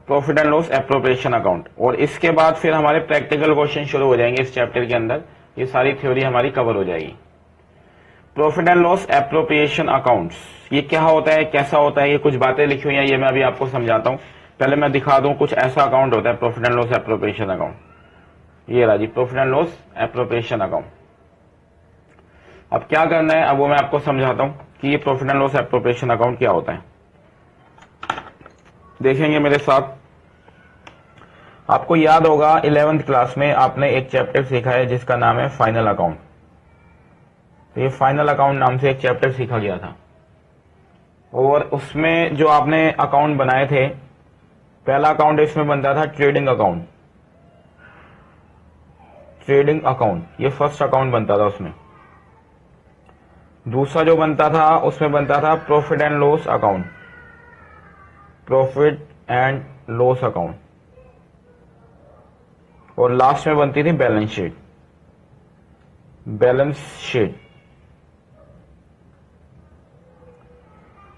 Profit and loss appropriation account. और इसके बाद फिर हमारे प्रैक्टिकल क्वेश्चन शुरू हो जाएंगे इस चैप्टर के अंदर, ये सारी थ्योरी हमारी कवर हो जाएगी। Profit and loss appropriation accounts, ये क्या होता है, कैसा होता है, ये कुछ बातें लिखी हुई हैं, ये मैं अभी आपको समझाता हूँ। पहले मैं दिखा दूं, कुछ ऐसा अकाउंट होता है profit and loss appropriation account. ये रहा जी profit and loss appropriation account. अब क्या करना है, अब वो मैं आपको समझाता हूं कि ये profit and loss appropriation account क्या होता है। देखेंगे मेरे साथ। आपको याद होगा 11th क्लास में आपने एक चैप्टर सीखा है जिसका नाम है फाइनल अकाउंट। तो ये फाइनल अकाउंट नाम से एक चैप्टर सीखा गया था, और उसमें जो आपने अकाउंट बनाए थे, पहला अकाउंट इसमें बनता था ट्रेडिंग अकाउंट। ट्रेडिंग अकाउंट ये फर्स्ट अकाउंट बनता था उसमें। दूसरा जो बनता था उसमें बनता था profit and loss account. Profit and loss account. और लास्ट में बनती थी बैलेंस शीट। Balance sheet.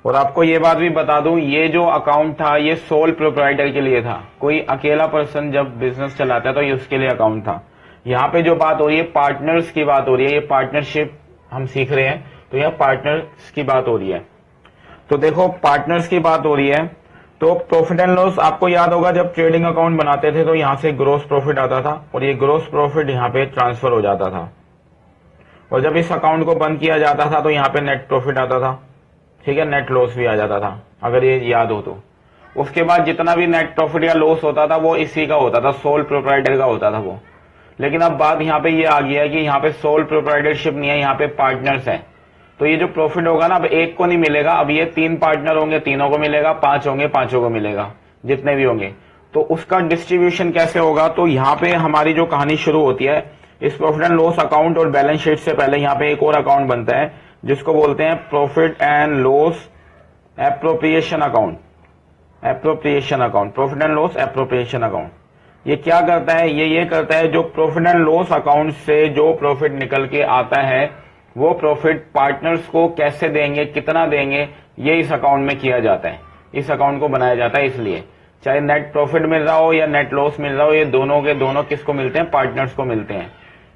और आपको ये बात भी बता दूं, ये जो अकाउंट था ये सोल प्रोप्राइटर के लिए था। कोई अकेला पर्सन जब बिजनेस चलाता है तो ये उसके लिए अकाउंट था। यहाँ पे जो बात हो रही है पार्टनर्स की बात हो रही है, ये पार्टनरशिप हम सीख रहे हैं, तो यह पार्टनर्स की बात हो रही है। तो देखो पार्टनर्स की बात हो रही है, तो प्रॉफिट एंड लॉस आपको याद होगा जब ट्रेडिंग अकाउंट बनाते थे तो यहां से ग्रोस प्रॉफिट आता था, और ये ग्रोस प्रॉफिट यहां पे ट्रांसफर हो जाता था। और जब इस अकाउंट को बंद किया जाता था तो यहां पे नेट प्रॉफिट आता था, ठीक है, नेट लॉस भी आ जाता था, अगर ये याद हो तो। उसके बाद जितना भी नेट प्रॉफिट या लॉस होता था वो इसी का होता था, सोल प्रोप्राइटर का होता था वो। लेकिन अब बात यहाँ पे ये आ गया है कि यहाँ पे सोल प्रोप्राइटरशिप नहीं है, यहाँ पे पार्टनर्स है। तो ये जो प्रॉफिट होगा ना, अब एक को नहीं मिलेगा, अब ये 3 पार्टनर होंगे, तीनों को मिलेगा, 5 होंगे, 5 को मिलेगा, जितने भी होंगे। तो उसका डिस्ट्रीब्यूशन कैसे होगा, तो यहाँ पे हमारी जो कहानी शुरू होती है, इस प्रॉफिट एंड लॉस अकाउंट और बैलेंस शीट से पहले यहाँ पे एक और अकाउंट बनता है जिसको बोलते हैं profit and loss appropriation account. Appropriation account, profit and loss appropriation account. ये क्या करता है, ये करता है जो प्रॉफिट एंड लॉस अकाउंट से जो प्रॉफिट निकल के आता है वो प्रॉफिट पार्टनर्स को कैसे देंगे, कितना देंगे, ये इस अकाउंट में किया जाता है। इस अकाउंट को बनाया जाता है, इसलिए चाहे नेट प्रॉफिट मिल रहा हो या नेट लॉस मिल रहा हो, ये दोनों के दोनों किसको मिलते हैं, पार्टनर्स को मिलते हैं।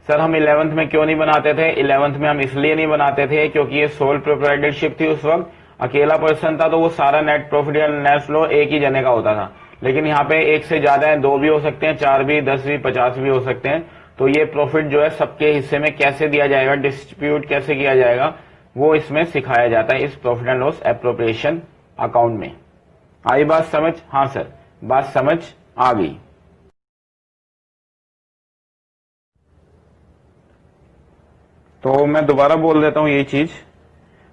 सर हम 11th में क्यों नहीं बनाते थे, 11th में हम इसलिए नहीं बनाते थे क्योंकि ये सोल प्रोप्राइटरशिप थी उस वक्त, अकेला पर्सन था तो वो सारा नेट प्रॉफिट या नेट फ्लो एक ही जने का होता था। लेकिन यहाँ पे एक से ज्यादा है, 2 भी हो सकते हैं, 4 भी, 10 भी, 50 भी हो सकते हैं। तो ये प्रॉफिट जो है सबके हिस्से में कैसे दिया जाएगा, डिस्ट्रीब्यूट कैसे किया जाएगा, वो इसमें सिखाया जाता है इस profit and loss appropriation account में। आई बात समझ? हाँ सर, बात समझ आ गई। तो मैं दोबारा बोल देता हूं, ये चीज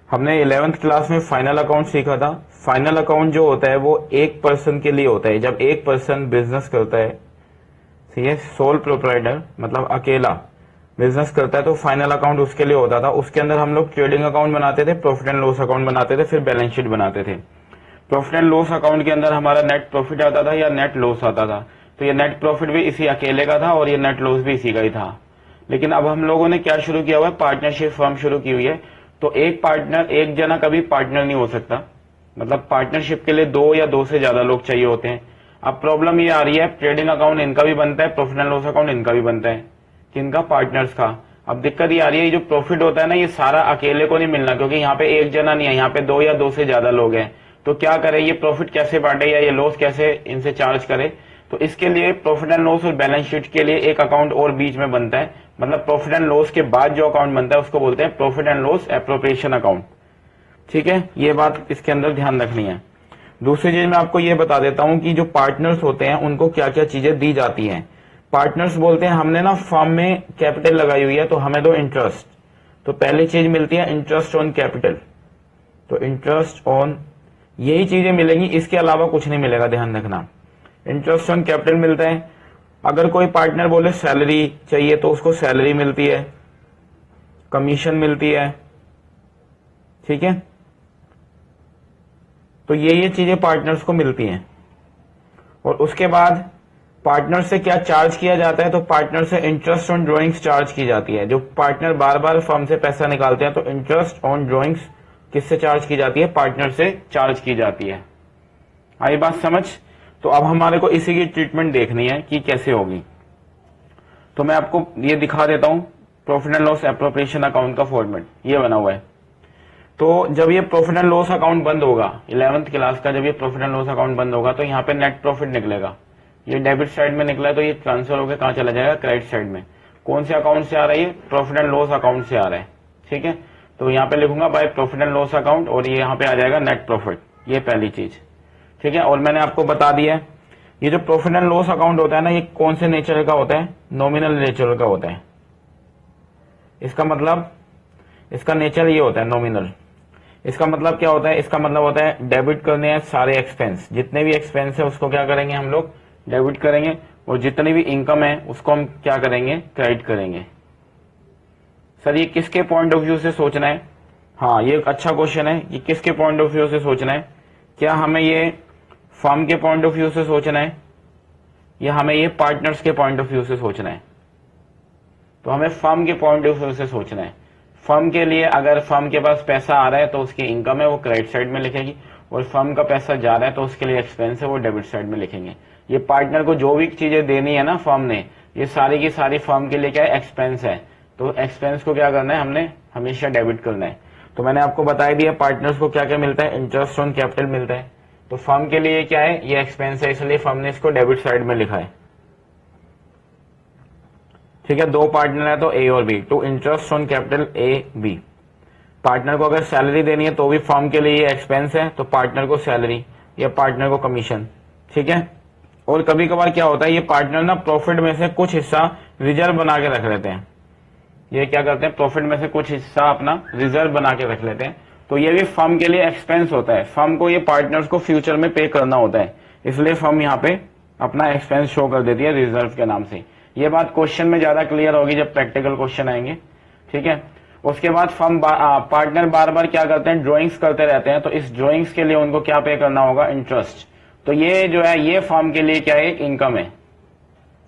हमने 11th क्लास में फाइनल अकाउंट सीखा था। फाइनल अकाउंट जो होता है वो एक पर्सन के लिए होता है। जब एक पर्सन बिजनेस करता है, ठीक है, सोल प्रोप्राइटर मतलब अकेला बिजनेस करता है, तो फाइनल अकाउंट उसके लिए होता था। उसके अंदर हम लोग ट्रेडिंग अकाउंट बनाते थे, प्रॉफिट एंड लॉस अकाउंट बनाते थे, फिर बैलेंस शीट बनाते थे। प्रॉफिट एंड लॉस अकाउंट के अंदर हमारा नेट प्रॉफिट आता था या नेट लॉस आता था, तो ये नेट प्रॉफिट भी इसी अकेले का था और ये नेट लॉस भी इसी का ही था। लेकिन अब हम लोगों ने क्या शुरू किया हुआ है, पार्टनरशिप फर्म शुरू की हुई है। तो एक पार्टनर, एक जना कभी पार्टनर नहीं हो सकता, मतलब पार्टनरशिप के लिए 2 या 2 से ज्यादा लोग चाहिए होते हैं। अब प्रॉब्लम ये आ रही है, ट्रेडिंग अकाउंट इनका भी बनता है, प्रॉफिट एंड लॉस अकाउंट इनका भी बनता है, किनका, पार्टनर्स का। अब दिक्कत ये आ रही है, ये जो प्रॉफिट होता है ना, ये सारा अकेले को नहीं मिलना, क्योंकि यहाँ पे एक जना नहीं है, यहाँ पे 2 या 2 से ज्यादा लोग हैं। तो क्या करे, ये प्रॉफिट कैसे बांटे या ये लॉस कैसे इनसे चार्ज करे। तो इसके लिए प्रॉफिट एंड लॉस और बैलेंस शीट के लिए एक अकाउंट और बीच में बनता है, मतलब प्रॉफिट एंड लॉस के बाद जो अकाउंट बनता है उसको बोलते हैं profit and loss appropriation account. ठीक है, ये बात इसके अंदर ध्यान रखनी है। दूसरी चीज मैं आपको ये बता देता हूं कि जो पार्टनर्स होते हैं उनको क्या क्या चीजें दी जाती हैं। पार्टनर्स बोलते हैं हमने ना फर्म में कैपिटल लगाई हुई है तो हमें दो इंटरेस्ट। तो पहली चीज मिलती है इंटरेस्ट ऑन कैपिटल। तो इंटरेस्ट ऑन, यही चीजें मिलेंगी, इसके अलावा कुछ नहीं मिलेगा, ध्यान रखना। इंटरेस्ट ऑन कैपिटल मिलता है। अगर कोई पार्टनर बोले सैलरी चाहिए तो उसको सैलरी मिलती है, कमीशन मिलती है, ठीक है। तो ये चीजें पार्टनर्स को मिलती हैं। और उसके बाद पार्टनर से क्या चार्ज किया जाता है, तो पार्टनर से इंटरेस्ट ऑन ड्रॉइंग्स चार्ज की जाती है। जो पार्टनर बार बार फर्म से पैसा निकालते हैं तो इंटरेस्ट ऑन ड्रॉइंग्स किससे चार्ज की जाती है, पार्टनर से चार्ज की जाती है। आई बात समझ। तो अब हमारे को इसी की ट्रीटमेंट देखनी है कि कैसे होगी। तो मैं आपको ये दिखा देता हूं, profit and loss appropriation account का फॉर्मेट ये बना हुआ है। तो जब ये प्रॉफिट एंड लॉस अकाउंट बंद होगा 11th क्लास का, जब ये प्रॉफिट एंड लॉस अकाउंट बंद होगा तो यहाँ पे नेट प्रॉफिट निकलेगा। ये डेबिट साइड में निकला है तो ये ट्रांसफर होकर कहाँ चला जाएगा, क्रेडिट साइड में। कौन से अकाउंट से आ रहा है, ये प्रॉफिट एंड लॉस अकाउंट से आ रहा है। ठीक है, तो यहाँ पे लिखूंगा by profit and loss account और ये यहाँ पे आ जाएगा नेट प्रॉफिट, ये पहली चीज। ठीक है, और मैंने आपको बता दिया है ये जो प्रॉफिट एंड लॉस अकाउंट होता है ना, ये कौन से नेचर का होता है, नॉमिनल नेचर का होता है। इसका मतलब, इसका नेचर ये होता है नॉमिनल। इसका मतलब क्या होता है, इसका मतलब होता है डेबिट करने हैं सारे एक्सपेंस, जितने भी एक्सपेंस है उसको क्या करेंगे हम लोग, डेबिट करेंगे, और जितनी भी इनकम है उसको हम क्या करेंगे, क्रेडिट करेंगे। सर ये किसके पॉइंट ऑफ व्यू से सोचना है, हाँ ये एक अच्छा क्वेश्चन है, ये किसके पॉइंट ऑफ व्यू से सोचना है, क्या हमें ये फर्म के पॉइंट ऑफ व्यू से सोचना है या हमें ये पार्टनर्स के पॉइंट ऑफ व्यू से सोचना है। तो हमें फर्म के पॉइंट ऑफ व्यू से सोचना है। फर्म के लिए अगर फर्म के पास पैसा आ रहा है तो उसकी इनकम है वो क्रेडिट साइड में लिखेगी, और फर्म का पैसा जा रहा है तो उसके लिए एक्सपेंस है वो डेबिट साइड में लिखेंगे। ये पार्टनर को जो भी चीजें देनी है ना फर्म ने, ये सारी की सारी फर्म के लिए क्या है, एक्सपेंस है। तो एक्सपेंस को क्या करना है, हमने हमेशा डेबिट करना है। तो मैंने आपको बताई दिया पार्टनर्स को क्या क्या मिलता है, इंटरेस्ट ऑन कैपिटल मिलता है। तो फर्म के लिए क्या है, ये एक्सपेंस है, इसलिए फर्म ने इसको डेबिट साइड में लिखा है। ठीक है, दो पार्टनर है तो ए और B, to interest on capital A B. Partner को अगर सैलरी देनी है तो भी फर्म के लिए ये एक्सपेंस है, तो पार्टनर को सैलरी या पार्टनर को कमीशन। ठीक है, और कभी कभार क्या होता है, ये पार्टनर ना प्रॉफिट में से कुछ हिस्सा रिजर्व बना के रख लेते हैं। ये क्या करते हैं, प्रॉफिट में से कुछ हिस्सा अपना रिजर्व बना के रख लेते हैं। तो ये भी फर्म के लिए एक्सपेंस होता है, फर्म को ये पार्टनर्स को फ्यूचर में पे करना होता है, इसलिए फर्म यहाँ पे अपना एक्सपेंस शो कर देती है रिजर्व के नाम से। ये बात क्वेश्चन में ज्यादा क्लियर होगी जब प्रैक्टिकल क्वेश्चन आएंगे। ठीक है, उसके बाद फर्म पार्टनर बार बार क्या करते हैं, ड्रॉइंग्स करते रहते हैं, तो इस ड्रॉइंग्स के लिए उनको क्या पे करना होगा, इंटरेस्ट। तो ये जो है ये फर्म के लिए क्या है, एक इनकम है।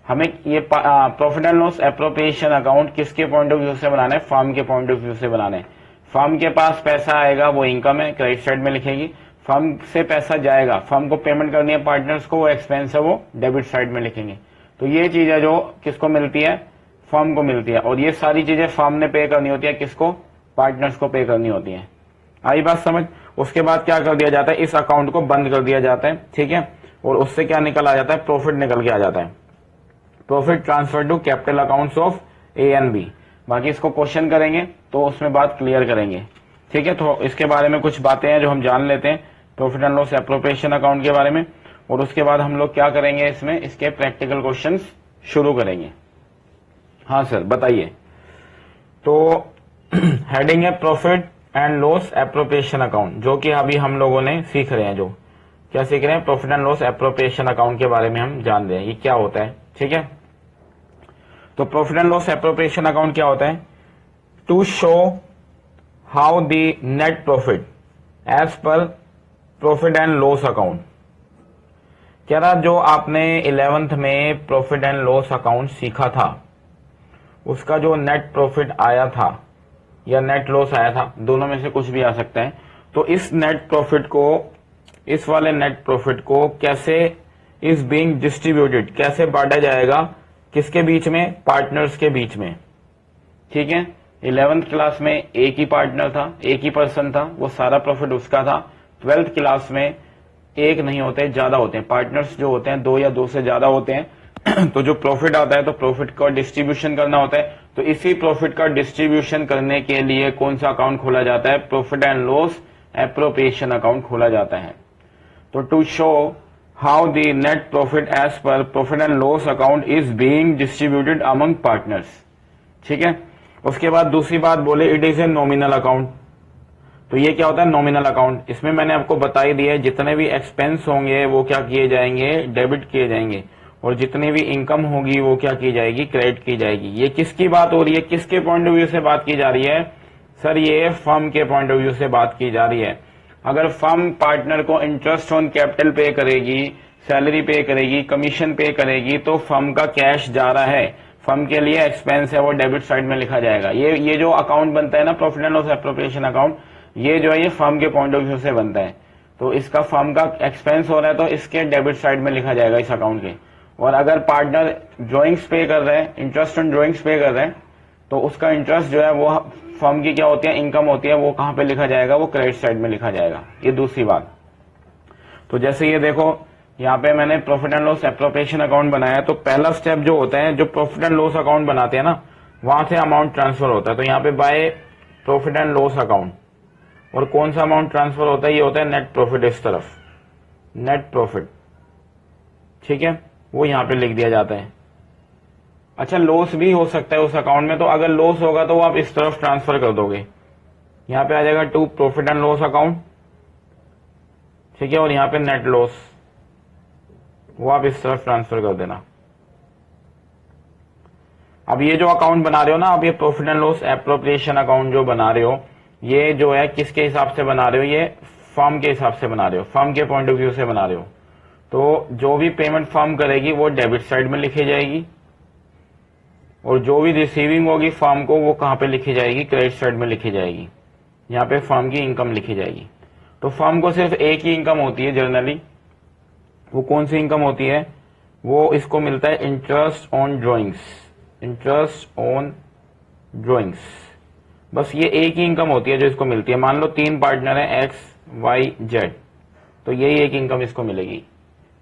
हमें ये profit and loss appropriation account किसके पॉइंट ऑफ व्यू से बनाना है, फर्म के पॉइंट ऑफ व्यू से बनाना है। फर्म के पास पैसा आएगा वो इनकम है, क्रेडिट साइड में लिखेगी। फर्म से पैसा जाएगा, फर्म को पेमेंट करनी है पार्टनर्स को, वो एक्सपेंस है वो डेबिट साइड में लिखेंगे। तो ये चीज है जो किसको मिलती है, फर्म को मिलती है, और ये सारी चीजें फर्म ने पे करनी होती है, किसको, पार्टनर्स को पे करनी होती है। आई बात समझ। उसके बाद क्या कर दिया जाता है, इस अकाउंट को बंद कर दिया जाता है। ठीक है, और उससे क्या निकल आ जाता है, प्रॉफिट निकल के आ जाता है। Profit transfer to capital accounts of A and B. बाकी इसको क्वेश्चन करेंगे तो उसमें बात क्लियर करेंगे। ठीक है, तो इसके बारे में कुछ बातें हैं जो हम जान लेते हैं profit and loss appropriation account के बारे में, और उसके बाद हम लोग क्या करेंगे, इसमें इसके प्रैक्टिकल क्वेश्चंस शुरू करेंगे। हाँ सर बताइए। तो हेडिंग है profit and loss appropriation account, जो कि अभी हम लोगों ने सीख रहे हैं। जो क्या सीख रहे हैं, profit and loss appropriation account के बारे में हम जान रहे हैं ये क्या होता है। ठीक है, तो profit and loss appropriation account क्या होता है, to show how the net profit as per profit and loss account. क्या रहा, जो आपने 11th में प्रॉफिट एंड लॉस अकाउंट सीखा था उसका जो नेट प्रॉफिट आया था या नेट लॉस आया था, दोनों में से कुछ भी आ सकता है। तो इस नेट प्रॉफिट को, इस वाले नेट प्रॉफिट को कैसे इज बीइंग डिस्ट्रीब्यूटेड, कैसे बांटा जाएगा, किसके बीच में, पार्टनर्स के बीच में। ठीक है, 11th क्लास में एक ही पार्टनर था, एक ही पर्सन था, वो सारा प्रॉफिट उसका था। 12th क्लास में एक नहीं होते, ज्यादा होते हैं पार्टनर्स, जो होते हैं दो या दो से ज्यादा होते हैं। तो जो प्रॉफिट आता है तो प्रॉफिट का डिस्ट्रीब्यूशन करना होता है। तो इसी प्रॉफिट का डिस्ट्रीब्यूशन करने के लिए कौन सा अकाउंट खोला जाता है, profit and loss appropriation account खोला जाता है। तो to show how the net profit as per profit and loss account is being distributed among partners. ठीक है, उसके बाद दूसरी बात बोले, it is a nominal account. तो ये क्या होता है, नॉमिनल अकाउंट। इसमें मैंने आपको बता ही दिया है, जितने भी एक्सपेंस होंगे वो क्या किए जाएंगे, डेबिट किए जाएंगे, और जितनी भी इनकम होगी वो क्या की जाएगी, क्रेडिट की जाएगी। ये किसकी बात हो रही है, किसके पॉइंट ऑफ व्यू से बात की जा रही है, सर ये फर्म के पॉइंट ऑफ व्यू से बात की जा रही है। अगर फर्म पार्टनर को इंटरेस्ट ऑन कैपिटल पे करेगी, सैलरी पे करेगी, कमीशन पे करेगी, तो फर्म का कैश जा रहा है, फर्म के लिए एक्सपेंस है, वो डेबिट साइड में लिखा जाएगा। ये जो अकाउंट बनता है ना, profit and loss appropriation account, ये जो है ये फर्म के पॉइंट ऑफ व्यू से बनता है। तो इसका फर्म का एक्सपेंस हो रहा है तो इसके डेबिट साइड में लिखा जाएगा इस अकाउंट के। और अगर पार्टनर ड्रॉइंग्स पे कर रहे हैं, इंटरेस्ट ऑन ड्रॉइंग्स पे कर रहे हैं, तो उसका इंटरेस्ट जो है वो फर्म की क्या होती है, इनकम होती है, वो कहां पे लिखा जाएगा, वो क्रेडिट साइड में लिखा जाएगा। ये दूसरी बात। तो जैसे ये देखो, यहाँ पे मैंने profit and loss appropriation account बनाया, तो पहला स्टेप जो होता है, जो प्रॉफिट एंड लॉस अकाउंट बनाते हैं ना, वहां से अमाउंट ट्रांसफर होता है। तो यहाँ पे by profit and loss account, और कौन सा अमाउंट ट्रांसफर होता है, ये होता है नेट प्रॉफिट, इस तरफ नेट प्रॉफिट, ठीक है, वो यहाँ पे लिख दिया जाता है। अच्छा, लॉस भी हो सकता है उस अकाउंट में, तो अगर लॉस होगा तो वो आप इस तरफ ट्रांसफर कर दोगे, यहाँ पे आ जाएगा to profit and loss account, ठीक है, और यहाँ पे नेट लॉस, वो आप इस तरफ ट्रांसफर कर देना। अब ये जो अकाउंट बना रहे हो ना, अब ये profit and loss appropriation account जो बना रहे हो, ये जो है किसके हिसाब से बना रहे हो, ये फर्म के हिसाब से बना रहे हो, फर्म के पॉइंट ऑफ व्यू से बना रहे हो। तो जो भी पेमेंट फर्म करेगी वो डेबिट साइड में लिखी जाएगी, और जो भी रिसीविंग होगी फर्म को, वो कहां पे लिखी जाएगी, क्रेडिट साइड में लिखी जाएगी। यहाँ पे फर्म की इनकम लिखी जाएगी। तो फर्म को सिर्फ एक ही इनकम होती है जनरली, वो कौन सी इनकम होती है, वो इसको मिलता है interest on drawings, interest on drawings, बस ये एक ही इनकम होती है जो इसको मिलती है। मान लो 3 पार्टनर है एक्स वाई जेड, तो यही एक इनकम इसको मिलेगी।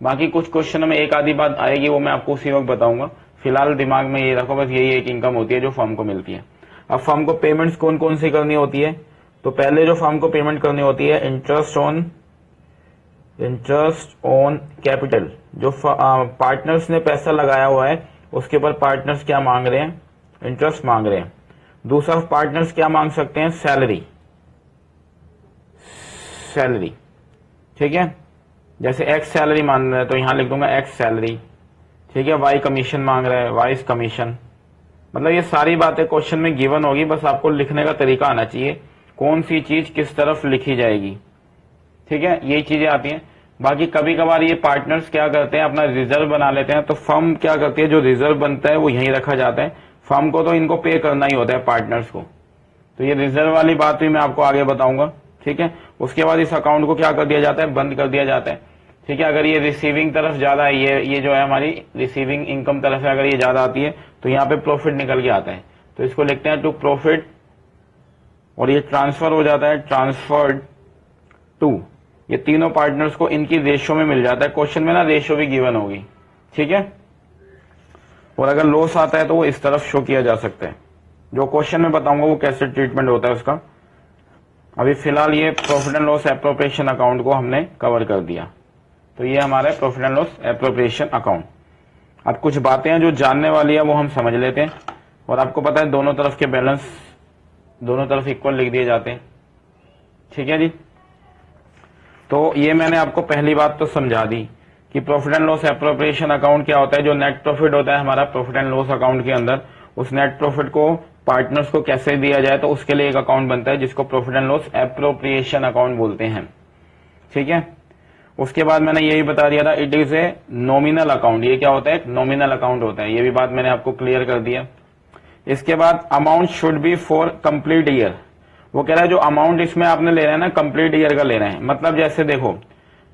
बाकी कुछ क्वेश्चन में एक आधी बात आएगी, वो मैं आपको उसी वक्त बताऊंगा। फिलहाल दिमाग में ये रखो, बस यही एक इनकम होती है जो फर्म को मिलती है। अब फर्म को पेमेंट्स कौन कौन सी करनी होती है, तो पहले जो फर्म को पेमेंट करनी होती है इंटरेस्ट ऑन कैपिटल, जो पार्टनर्स ने पैसा लगाया हुआ है उसके ऊपर पार्टनर्स क्या मांग रहे हैं, इंटरेस्ट मांग रहे हैं। दूसरा पार्टनर्स क्या मांग सकते हैं, सैलरी, ठीक है, जैसे एक्स सैलरी मांग रहे हैं तो यहां लिख दूंगा एक्स सैलरी, ठीक है। वाई कमीशन मांग रहे हैं, वाई कमीशन, मतलब ये सारी बातें क्वेश्चन में गिवन होगी, बस आपको लिखने का तरीका आना चाहिए, कौन सी चीज किस तरफ लिखी जाएगी, ठीक है, यही चीजें आती हैं। बाकी कभी कभार ये पार्टनर्स क्या करते हैं, अपना रिजर्व बना लेते हैं, तो फर्म क्या करती है, जो रिजर्व बनता है वो यहीं रखा जाता है, फर्म को तो इनको पे करना ही होता है पार्टनर्स को। तो ये रिजर्व वाली बात भी मैं आपको आगे बताऊंगा, ठीक है। उसके बाद इस अकाउंट को क्या कर दिया जाता है, बंद कर दिया जाता है, ठीक है। अगर ये रिसीविंग तरफ ज्यादा है, ये जो है हमारी रिसीविंग इनकम तरफ है, अगर ये ज्यादा आती है तो यहाँ पे प्रॉफिट निकल के आता है, तो इसको लिखते हैं टू प्रॉफिट, और ये ट्रांसफर हो जाता है ट्रांसफर्ड टू, ये तीनों पार्टनर्स को इनकी रेशो में मिल जाता है। क्वेश्चन में ना रेशो भी गिवन होगी, ठीक है। और अगर लॉस आता है तो वो इस तरफ शो किया जा सकता है, जो क्वेश्चन में बताऊंगा वो कैसे ट्रीटमेंट होता है उसका। अभी फिलहाल ये profit and loss appropriation account को हमने कवर कर दिया, तो ये हमारा profit and loss appropriation account. अब कुछ बातें हैं जो जानने वाली है वो हम समझ लेते हैं। और आपको पता है दोनों तरफ के बैलेंस दोनों तरफ इक्वल लिख दिए जाते हैं, ठीक है जी। तो ये मैंने आपको पहली बात तो समझा दी कि profit and loss appropriation account क्या होता है। जो नेट प्रॉफिट होता है हमारा प्रॉफिट एंड लॉस अकाउंट के अंदर, उस नेट प्रॉफिट को पार्टनर्स को कैसे दिया जाए, तो उसके लिए एक अकाउंट बनता है जिसको profit and loss appropriation account बोलते हैं, ठीक है। उसके बाद मैंने यही बता दिया था, it is a nominal account. ये क्या होता है, एक नॉमिनल अकाउंट होता है, ये भी बात मैंने आपको क्लियर कर दिया। इसके बाद amount should be for complete year. वो कह रहा है जो अमाउंट इसमें आपने ले रहा है ना, कंप्लीट ईयर का ले रहे हैं। मतलब जैसे देखो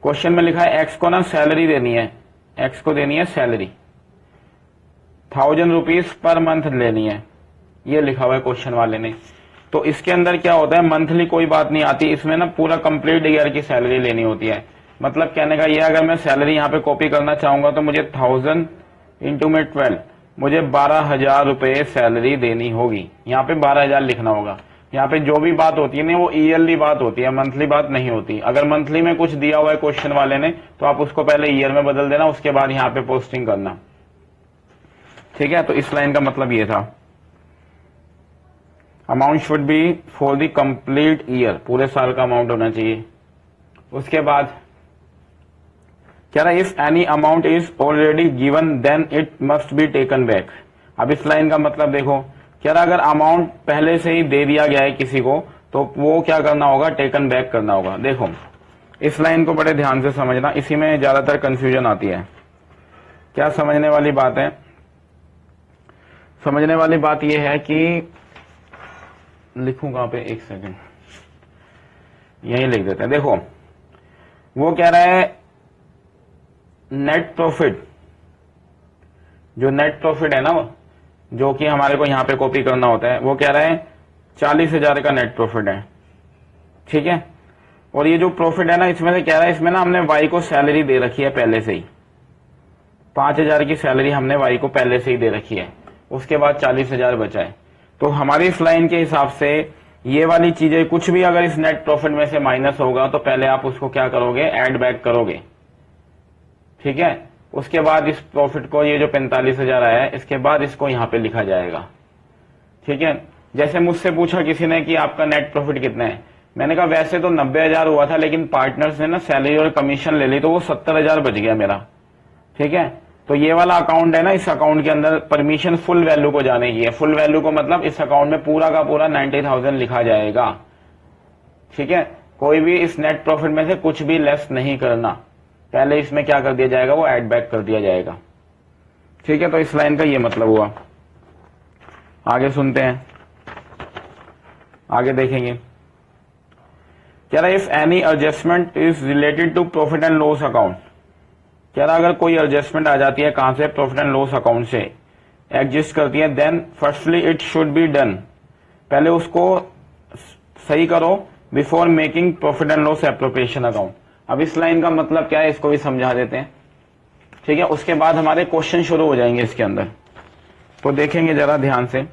क्वेश्चन में लिखा है एक्स को ना सैलरी देनी है, एक्स को देनी है सैलरी 1000 रुपीज पर मंथ लेनी है, ये लिखा हुआ है क्वेश्चन वाले ने। तो इसके अंदर क्या होता है, मंथली कोई बात नहीं आती, इसमें ना पूरा कंप्लीट ईयर की सैलरी लेनी होती है। मतलब कहने का ये, अगर मैं सैलरी यहाँ पे कॉपी करना चाहूंगा तो मुझे 1000 इंटू में 12, मुझे 12,000 रुपए सैलरी देनी होगी। यहाँ पे 12,000 लिखना होगा। यहाँ पे जो भी बात होती है ना वो ईयरली बात होती है, मंथली बात नहीं होती। अगर मंथली में कुछ दिया हुआ है क्वेश्चन वाले ने तो आप उसको पहले ईयर में बदल देना, उसके बाद यहाँ पे पोस्टिंग करना, ठीक है। तो इस लाइन का मतलब ये था, amount should be for the complete year, पूरे साल का अमाउंट होना चाहिए। उसके बाद क्या रहा, if any amount is already given then it must be taken back. अब इस लाइन का मतलब देखो, क्या रहा, अगर अमाउंट पहले से ही दे दिया गया है किसी को तो वो क्या करना होगा, टेकन बैक करना होगा। देखो इस लाइन को बड़े ध्यान से समझना, इसी में ज्यादातर कंफ्यूजन आती है। क्या समझने वाली बात है? समझने वाली बात यह है कि लिखूं कहां पे, एक सेकंड, यही लिख देते हैं। देखो वो कह रहा है नेट प्रॉफिट, जो नेट प्रॉफिट है ना, जो कि हमारे को यहां पे कॉपी करना होता है, वो कह रहा है 40,000 का नेट प्रॉफिट है, ठीक है। और ये जो प्रॉफिट है ना, इसमें से कह रहा है, इसमें ना हमने वाई को सैलरी दे रखी है पहले से ही, 5,000 की सैलरी हमने वाई को पहले से ही दे रखी है, उसके बाद 40,000 बचा है। तो हमारी इस लाइन के हिसाब से ये वाली चीजें कुछ भी अगर इस नेट प्रॉफिट में से माइनस होगा तो पहले आप उसको क्या करोगे, ऐड बैक करोगे, ठीक है। उसके बाद इस प्रॉफिट को, ये जो 45,000 आया है, इसके बाद इसको यहां पे लिखा जाएगा, ठीक है। जैसे मुझसे पूछा किसी ने कि आपका नेट प्रॉफिट कितना है, मैंने कहा वैसे तो 90,000 हुआ था, लेकिन पार्टनर्स ने ना सैलरी और कमीशन ले ली तो वो 70,000 बच गया मेरा, ठीक है। तो ये वाला अकाउंट है ना, इस अकाउंट के अंदर परमिशन फुल वैल्यू को जाने की है। फुल वैल्यू को मतलब इस अकाउंट में पूरा का पूरा 90,000 लिखा जाएगा, ठीक है। कोई भी इस नेट प्रॉफिट में से कुछ भी लेस नहीं करना, पहले इसमें क्या कर दिया जाएगा, वो ऐड बैक कर दिया जाएगा, ठीक है। तो इस लाइन का ये मतलब हुआ। आगे सुनते हैं, आगे देखेंगे। कह रहा है if any adjustment is related to profit and loss account, कह रहा अगर कोई एडजस्टमेंट आ जाती है, कहां से, प्रॉफिट एंड लॉस अकाउंट से एग्जिस्ट करती है, then firstly it should be done, पहले उसको सही करो, before making profit and loss appropriation account. अब इस लाइन का मतलब क्या है, इसको भी समझा देते हैं, ठीक है। उसके बाद हमारे क्वेश्चन शुरू हो जाएंगे इसके अंदर, तो देखेंगे जरा ध्यान से।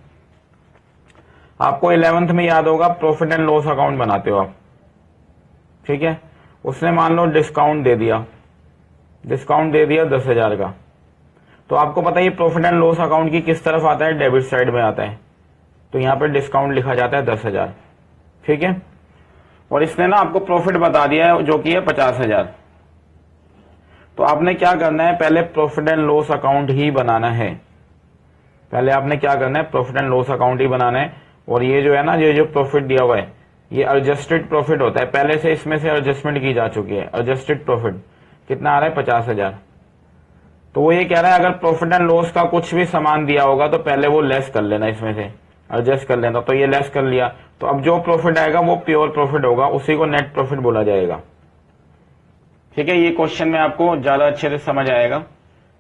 आपको 11th में याद होगा, प्रॉफिट एंड लॉस अकाउंट बनाते हो आप, ठीक है। उसने मान लो डिस्काउंट दे दिया 10,000 का, तो आपको पता है प्रॉफिट एंड लॉस अकाउंट की किस तरफ आता है, डेबिट साइड में आता है, तो यहां पर डिस्काउंट लिखा जाता है 10,000, ठीक है। और इसने ना आपको प्रॉफिट बता दिया है जो कि है 50,000, तो आपने क्या करना है, पहले प्रॉफिट एंड लॉस अकाउंट ही बनाना है, पहले आपने क्या करना है, प्रॉफिट एंड लॉस अकाउंट ही बनाना है। और ये जो है ना, ये जो प्रॉफिट दिया हुआ है, ये एडजस्टेड प्रॉफिट होता है, पहले से इसमें से एडजस्टमेंट की जा चुकी है। एडजस्टेड प्रॉफिट कितना आ रहा है, 50,000। तो वो ये कह रहा है अगर प्रॉफिट एंड लॉस का कुछ भी सामान दिया होगा तो पहले वो लेस कर लेना, इसमें से एडजस्ट कर लेना। तो ये लेस कर लिया, तो अब जो प्रॉफिट आएगा वो प्योर प्रॉफिट होगा, उसी को नेट प्रॉफिट बोला जाएगा, ठीक है। ये क्वेश्चन में आपको ज्यादा अच्छे से समझ आएगा।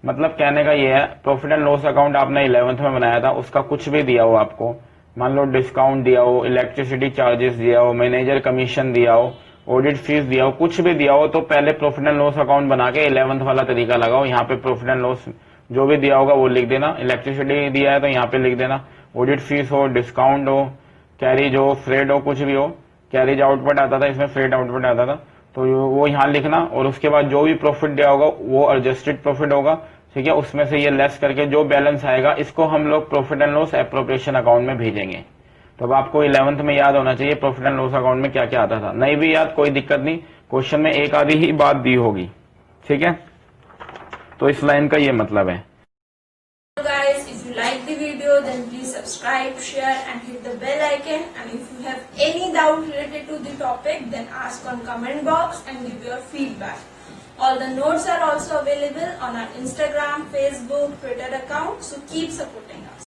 मतलब कहने का ये है, प्रॉफिट एंड लॉस अकाउंट आपने 11th में बनाया था, उसका कुछ भी दिया हो आपको, मान लो डिस्काउंट दिया हो, इलेक्ट्रिसिटी चार्जेस दिया हो, मैनेजर कमीशन दिया हो, ऑडिट फीस दिया हो, कुछ भी दिया हो, तो पहले प्रॉफिट एंड लॉस अकाउंट बना के 11th वाला तरीका लगाओ। यहाँ पे प्रॉफिट एंड लॉस जो भी दिया होगा वो लिख देना, इलेक्ट्रिसिटी दिया है तो यहाँ पे लिख देना, ऑडिट फीस हो, डिस्काउंट हो, कैरिज हो, फ्रेड हो, कुछ भी हो, कैरिज आउटपुट आता था इसमें, फ्रेड आउटपुट आता था, तो वो यहाँ लिखना। और उसके बाद जो भी प्रॉफिट दिया होगा वो एडजस्टेड प्रॉफिट होगा, ठीक है। उसमें से ये लेस करके जो बैलेंस आएगा इसको हम लोग profit and loss appropriation account में भेजेंगे। तो अब आपको 11th में याद होना चाहिए प्रॉफिट एंड लॉस अकाउंट में क्या क्या आता था। नहीं भी याद कोई दिक्कत नहीं, क्वेश्चन में एक आधी ही बात दी होगी, ठीक है। तो इस लाइन का ये मतलब है। Guys, if you like the video, then please subscribe, share and hit the bell icon. And if you have any doubt related to the topic, then ask on comment box and give your feedback. All the notes are also available on our Instagram, Facebook, Twitter account, so keep supporting.